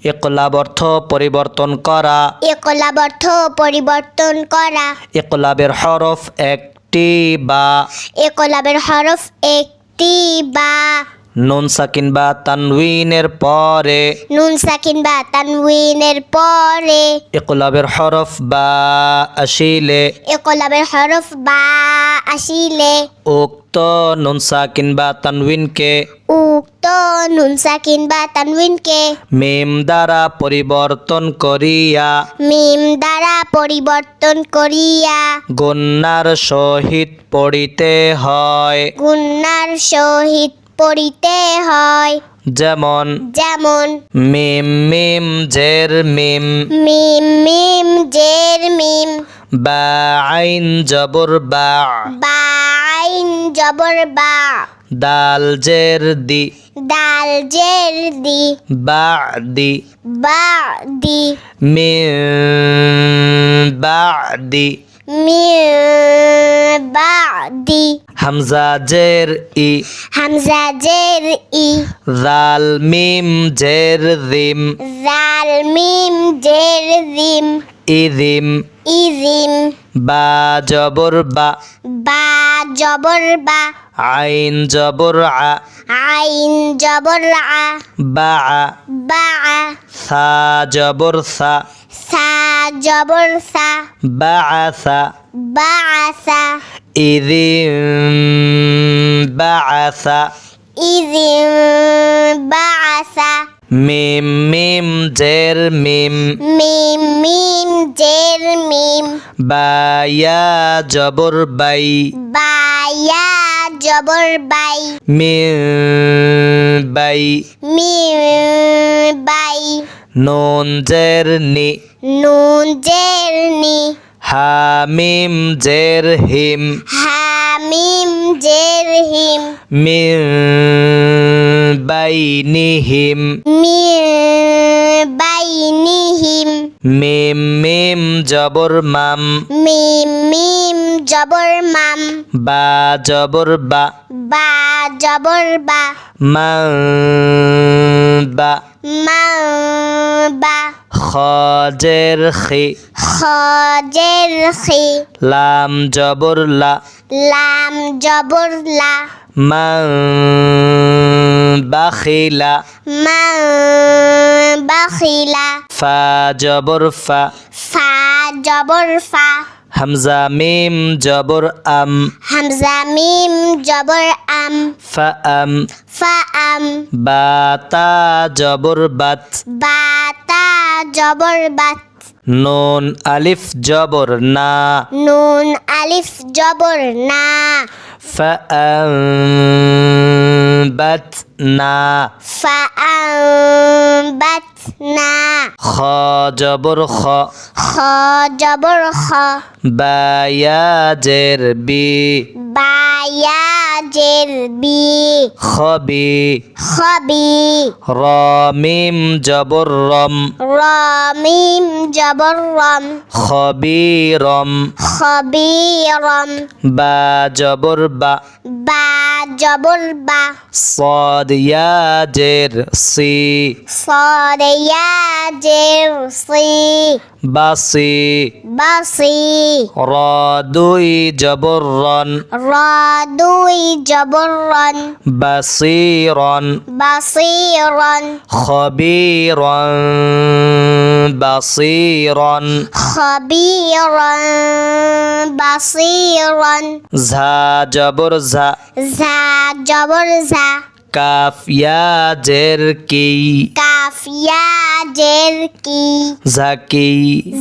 ইকলাব অর্থ পরিবর্তন করা। ইকলাব অর্থ পরিবর্তন করা। ইকলাবের হরফ একটি বা। ইকলাবের হরফ একটি বা। নুন সাকিন বা তানউইনের পরে। নুন সাকিন বা তানউইনের পরে। ইকলাবের হরফ বা আসিলে। ইকলাবের হরফ বা আসিলে। উক্ত নুন সাকিন বা তানউইনকে। উক্ত নুন সাকিন বা তানউইনকে মিম দ্বারা পরিবর্তন করিয়া। মিম দ্বারা পরিবর্তন করিয়া গুন্নার সহিত পড়িতে হয়। গুন্নার সহিত পড়িতে হয়। যেমন যেমন মিম মিম জের মিম। মিম মিম জের মিম। বা আইন জবর বা। বা আইন জবর বা। দাল জের দি। দাল জের দি। বাদি। বাদি। মিন বাদি। মিম বাদি। হামজা জের ই। হামজা জের ই। জাল মিম জের জিম। জাল মিম জের জিম। ইজিম। ইজিম। বা জবর বা। বা জবর বা। আইন জবর আ। আইন জবর আ। বা বা সা জবর সা। সা জবর সা। বাআসা। বাআসা। ইদিম বাআসা। ইজিম বাআসা। মিম মিম জের মিম। মিম মিম জের মিম। বায়া জবর বাই। বায়া জবর বাই। মিম বাই। মিম বাই। নুন জের নি। নুন জের নি। হা মিম জের হিম। হা মিম জের হিম। মিম বাইনিহিম। মিম বাইনিহিম। মিম মিম জবর মাম। মিম মিম জবর মাম। বা জবর বা। বা জবর বা। মা বা। মা বা। খ জের খি। খ জের খি। লাম জবর লা। লাম জবর লা। মা বাখিলা। মা বাখিলা। ফা জবর ফা। ফা জবর ফা। হামজা মিম জবর আম। হামজা মিম জবর আম। ফা আম। ফা আম। বা তা জবর বাত। বা তা জবর বাত। নুন আলিফ জবর না। নুন আলিফ জবর না। فأنبتنا। فأنبتنا। খ জবর খ। খ জবর খ। বায়া জের বি। বায়া জের বি। খবি। খবি। র মিম জবর রম। র মিম জবর রম। খবিরম। খবিরম। বা জবর বা। বা জবর বা। صاد ইয়া জের সি। صاد ইয়া জের সি। বাসি। বাসি। র দুই জবর রন। র দুই জবর রন। বাসিরন। বাসিরন। খবিরন। বাসিরন। খবিরন। বাসিরন। ঝা জবর ঝা। ঝা জবর ঝা। কাফ ইয়া জের কি। কাফ ইয়া জের কি। ঝাকি।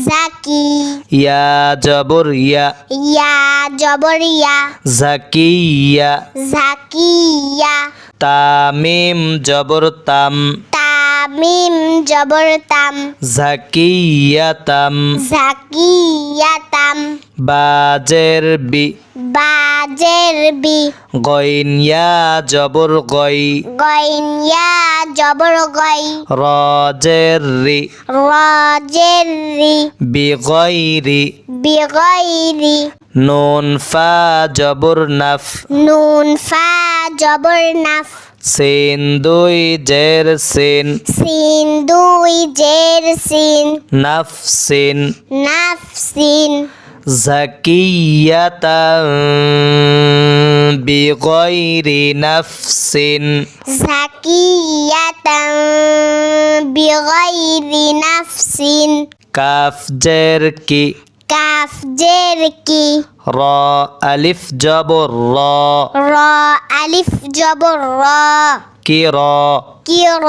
জাকি। ইয়া জবর ইয়া। ইয়া জবর ইয়া। ঝাকিয়া। জাকিয়া। তামিম জবর তাম। তামিম জবর তাম। ঝাকিয়াতাম। জাকিয়াতাম। বাজের বি। বাজের বি। গইন ইয়া জবর গই। গইন ইয়া জবর গই। রজের রি। রজের রি। বিগইরি। বিগইরি। নুন ফা জবর নাফ। নুন ফা জবর নাফ। সিন দুই জের সিন সিন দুই জের সিন নাফসিন নাফসিন জাকিয়াতান বিগয়রি নাফসিন জাকিয়াতান বিগাইরি নাফসিন কাফ জের কি কাফ জের কি র আলিফ জবর র র আলিফ জবর র কি র কি র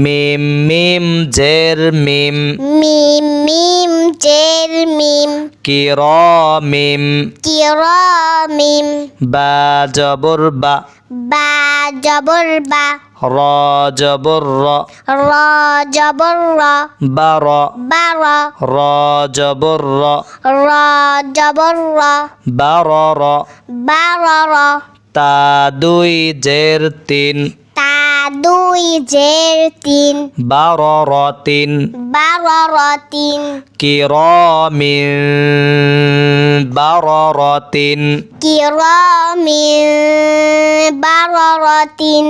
মিম মিম জের মিম মিম মিম জের মিম কি র মিম কি র মিম বা জবর বা বা জবর বা র জবর র র জবর র বা র বা র র জবর র র জবর র বা র র বা র র তা দুই জের তিন তা দুই জের তিন বা র র তিন বা র র তিন কি র মিন বা র র তিন কি র মিন বা র র তিন